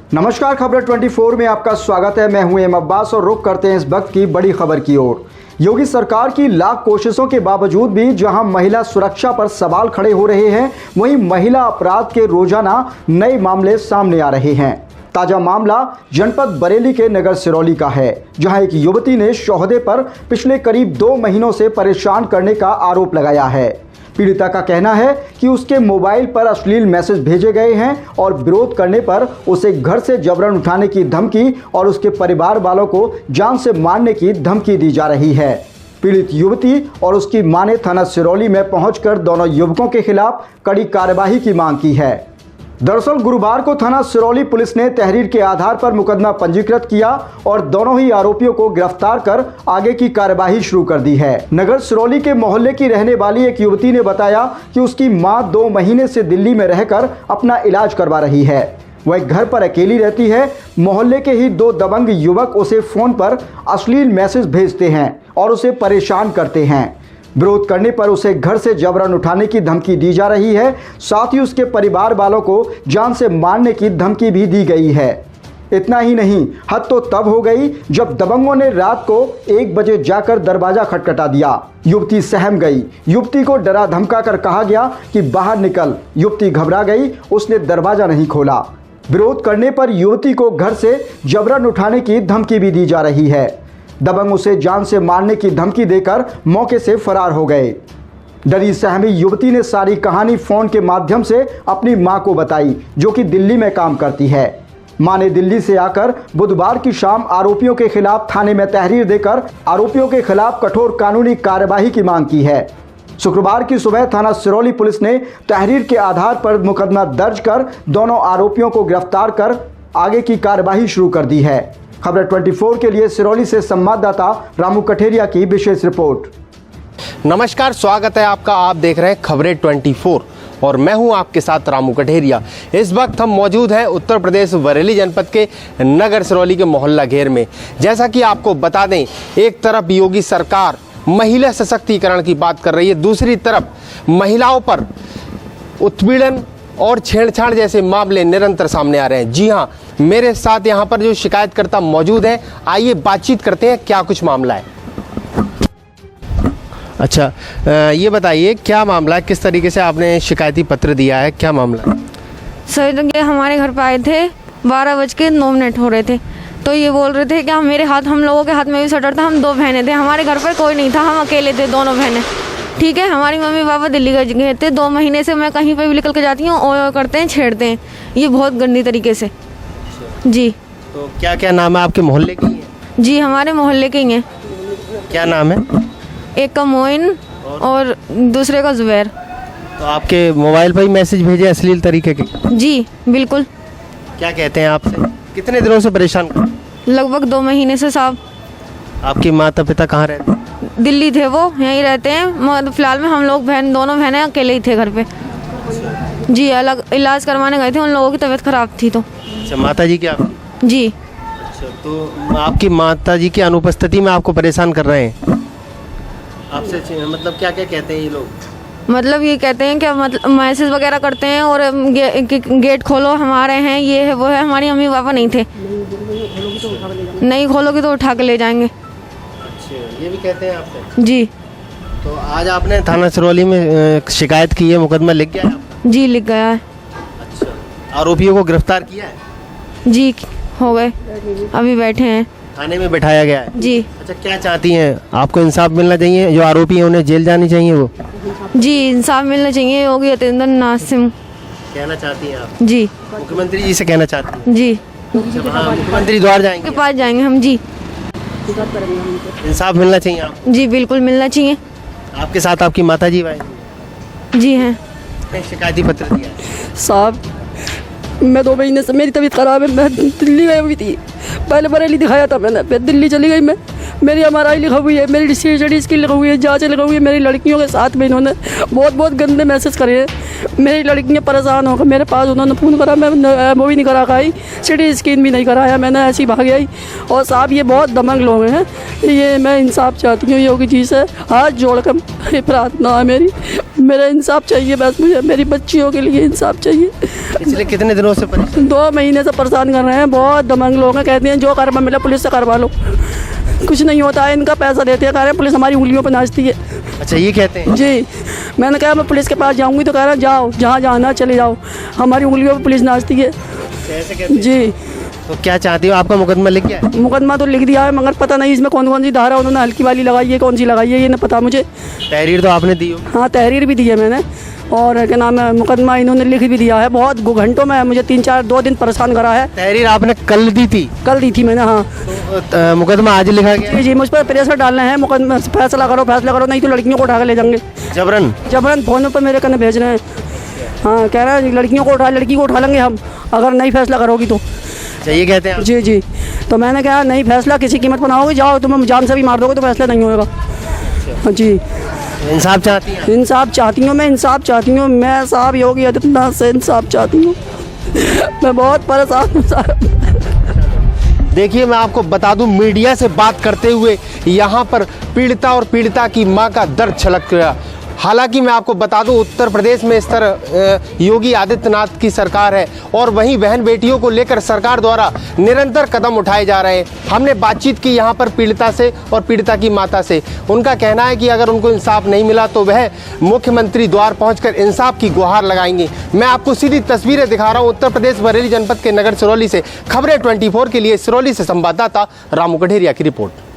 नमस्कार, खबर 24 में आपका स्वागत है। मैं हूं एम अब्बास और रुख करते हैं इस वक्त की बड़ी खबर की ओर। योगी सरकार की लाख कोशिशों के बावजूद भी जहां महिला सुरक्षा पर सवाल खड़े हो रहे हैं, वहीं महिला अपराध के रोजाना नए मामले सामने आ रहे हैं। ताजा मामला जनपद बरेली के नगर सिरौली का है, जहां एक युवती ने शोहदे पर पिछले करीब 2 महीनों से परेशान करने का आरोप लगाया है। पीड़िता का कहना है कि उसके मोबाइल पर अश्लील मैसेज भेजे गए हैं और विरोध करने पर उसे घर से जबरन उठाने की धमकी और उसके परिवार वालों को जान से मारने की धमकी दी जा रही है। पीड़ित युवती और उसकी मां ने थाना सिरौली में पहुंचकर दोनों युवकों के खिलाफ कड़ी कार्यवाही की मांग की है। दरअसल गुरुवार को थाना सिरौली पुलिस ने तहरीर के आधार पर मुकदमा पंजीकृत किया और दोनों ही आरोपियों को गिरफ्तार कर आगे की कार्यवाही शुरू कर दी है। नगर सिरौली के मोहल्ले की रहने वाली एक युवती ने बताया कि उसकी मां 2 महीने से दिल्ली में रहकर अपना इलाज करवा रही है। वह घर पर अकेली रहती है। मोहल्ले के ही 2 दबंग युवक उसे फोन पर अश्लील मैसेज भेजते हैं और उसे परेशान करते हैं। विरोध करने पर उसे घर से जबरन उठाने की धमकी दी जा रही है। साथ ही उसके परिवार वालों को जान से मारने की धमकी भी दी गई है। इतना ही नहीं, हद तो तब हो गई जब दबंगों ने रात को 1 बजे जाकर दरवाजा खटखटा दिया। युवती सहम गई। युवती को डरा धमका कर कहा गया कि बाहर निकल। युवती घबरा गई, उसने दरवाजा नहीं खोला। विरोध करने पर युवती को घर से जबरन उठाने की धमकी भी दी जा रही है। दबंग उसे जान से मारने की धमकी देकर मौके से फरार हो गए। डरी सहमी युवती ने सारी कहानी फोन के माध्यम से अपनी मां को बताई, जो कि दिल्ली में काम करती है। मां ने दिल्ली से आकर बुधवार की शाम आरोपियों के खिलाफ थाने में तहरीर देकर आरोपियों के खिलाफ कठोर कानूनी कार्यवाही की मांग की है। शुक्रवार की सुबह थाना सिरौली पुलिस ने तहरीर के आधार पर मुकदमा दर्ज कर दोनों आरोपियों को गिरफ्तार कर आगे की कार्यवाही शुरू कर दी है। खबर 24 के लिए सिरौली से संवाददाता रामू कठेरिया की विशेष रिपोर्ट। नमस्कार, स्वागत है आपका। आप देख रहे हैं खबरें 24 और मैं हूं आपके साथ रामू कठेरिया। इस वक्त हम मौजूद हैं उत्तर प्रदेश बरेली जनपद के नगर सिरौली के मोहल्ला घेर में। जैसा कि आपको बता दें, एक तरफ योगी सरकार महिला सशक्तिकरण की बात कर रही है, दूसरी तरफ महिलाओं पर उत्पीड़न और छेड़छाड़ जैसे मामले निरंतर सामने आ रहे हैं। जी हाँ, मेरे साथ यहाँ पर जो शिकायतकर्ता मौजूद हैं, आइए बातचीत करते हैं क्या कुछ मामला है। अच्छा, ये बताइए क्या मामला है, किस तरीके से आपने शिकायती पत्र दिया है, क्या मामला है? सर, ये हमारे घर पे आए थे, 12:09 हो रहे थे, तो ये बोल रहे थे कि हम लोगों के हाथ में भी शटर था। हम 2 बहनें थे, हमारे घर पर कोई नहीं था, हम अकेले थे, दोनों बहनें। ठीक है, हमारी मम्मी पापा दिल्ली गए थे। 2 महीने से मैं कहीं पे भी निकल के जाती हूँ और करते हैं, छेड़ते हैं, ये बहुत गंदी तरीके से। जी। तो क्या क्या नाम है आपके मोहल्ले की? जी, हमारे मोहल्ले के ही हैं। क्या नाम है? एक का मोइन और दूसरे का जुबैर। तो आपके मोबाइल पर ही मैसेज भेजे अश्लील तरीके के? जी बिल्कुल। क्या कहते हैं आपसे? कितने दिनों से परेशान कर? लगभग 2 महीने से साहब। आपकी माता पिता कहाँ रहते हैं? दिल्ली थे, वो यहीं रहते हैं। फिलहाल में हम लोग दोनों बहनें अकेले ही थे घर पे। जी, अलग इलाज करवाने गए थे, उन लोगों की तबीयत खराब थी तो। अच्छा, माता जी क्या? जी। अच्छा, तो आपकी माता जी की अनुपस्थिति में आपको परेशान कर रहे हैं? आपसे मतलब क्या क्या कहते हैं ये लोग? मतलब ये कहते हैं कि मतलब मैसेज वगैरह करते हैं और गेट खोलो, हम आ रहे हैं, ये है वो है। हमारी मम्मी पापा नहीं थे। नहीं खोलोगे तो उठा के ले जाएंगे। अच्छा, ये भी कहते हैं आपसे? जी। तो आज आपने थाना सिरौली में शिकायत की है, मुकदमा लिख गया है आपका? जी, लिख गया है। अच्छा, आरोपियों को गिरफ्तार किया है? जी, हो गए, अभी बैठे हैं। थाने में बैठाया गया है? जी। अच्छा, क्या चाहती हैं? आपको इंसाफ मिलना चाहिए? जो आरोपी हैं उन्हें जेल जानी चाहिए? वो जी, इंसाफ मिलना चाहिए। योगी आदित्यनाथ से कहना चाहती हैं आप? जी। मुख्यमंत्री जी से कहना चाहती हैं? जी। मुख्यमंत्री द्वार जाएंगे? के पास जाएंगे हम। जी। इंसाफ मिलना चाहिए आप? जी बिल्कुल मिलना चाहिए। आपके साथ आपकी माता जी भाई? जी हैं। शिकायती पत्र दिया साहब, मैं 2 महीने से मेरी तबीयत ख़राब है। मैं दिल्ली गई हुई थी, पहले बरेली दिखाया था मैंने, फिर दिल्ली चली गई मैं। मेरी MRI लिखा हुई है, मेरी CT स्कैन लिखा हुई है, जाँच लिखा हुई है। मेरी लड़कियों के साथ में इन्होंने बहुत गंदे मैसेज करे हैं। मेरी लड़कियाँ परेशान होकर मेरे पास उन्होंने फ़ोन करा, मैं वो भी नहीं करा खाई, CT स्कैन भी नहीं कराया मैंने, ऐसी भाग गई। और साहब, ये बहुत दमंग लोग हैं। ये मैं इंसाफ चाहती हूँ योगी जी से, हाथ जोड़ कर प्रार्थना है मेरी। मेरा इंसाफ चाहिए बस, मुझे मेरी बच्चियों के लिए इंसाफ चाहिए। पिछले कितने दिनों से 2 महीने से परेशान कर रहे हैं, बहुत दमंग लोग हैं, कहते हैं जो करवा मिला पुलिस से करवा लो, कुछ नहीं होता है, इनका पैसा देते हैं, कह रहे हैं पुलिस हमारी उंगलियों पर नाचती है। अच्छा, ये कहते हैं? जी, मैंने कहा मैं पुलिस के पास जाऊंगी तो कह रहा जाओ, जहाँ जाना चले जाओ, हमारी उंगलियों पर पुलिस नाचती है। ऐसे कहते हैं? जी। तो क्या चाहती हो, आपका मुकदमा लिख गया है? मुकदमा तो लिख दिया है, मगर पता नहीं इसमें कौन कौन सी धारा उन्होंने हल्की वाली लगाई है, कौन सी लगाई है, ये नहीं पता मुझे। तहरीर तो आपने दी हो? हाँ, तहरीर भी दी है मैंने, और क्या नाम है, मुकदमा इन्होंने लिख भी दिया है। बहुत घंटों में मुझे 2 दिन परेशान करा है। तहरीर आपने कल दी थी? कल दी थी मैंने, हाँ। तो मुकदमा आज लिखा गया? जी जी, मुझ पर प्रेशर डालना है, मुकदमा फैसला करो, नहीं तो लड़कियों को उठा के ले जाएंगे जबरन फ़ोनों पर मेरे कने भेज रहे हैं। हाँ, कह रहे हैं लड़की को उठा लेंगे हम, अगर नहीं फैसला करोगी तो। अच्छा, ये कहते हैं? जी जी, तो मैंने कहा नहीं, फैसला किसी कीमत पर ना होगी, जाओ, तुम्हें जान से भी मार दोगे तो फैसला नहीं होगा। हाँ जी। इंसाफ चाहती हैं? इंसाफ चाहती हूँ, मैं इंसाफ चाहती हूँ, मैं साहब योगी आदित्यनाथ से इंसाफ चाहती हूँ। मैं बहुत परेशान हूँ साहब। देखिए, मैं आपको बता दूं, मीडिया से बात करते हुए यहाँ पर पीड़िता और पीड़िता की मां का दर्द छलक गया। हालांकि मैं आपको बता दूं, उत्तर प्रदेश में इस तरह योगी आदित्यनाथ की सरकार है और वहीं बहन बेटियों को लेकर सरकार द्वारा निरंतर कदम उठाए जा रहे हैं। हमने बातचीत की यहाँ पर पीड़िता से और पीड़िता की माता से। उनका कहना है कि अगर उनको इंसाफ नहीं मिला तो वह मुख्यमंत्री द्वार पहुंचकर इंसाफ की गुहार लगाएंगे। मैं आपको सीधी तस्वीरें दिखा रहा हूँ उत्तर प्रदेश बरेली जनपद के नगर सिरौली से। खबरें 24 के लिए सिरौली से संवाददाता रामू कठेरिया की रिपोर्ट।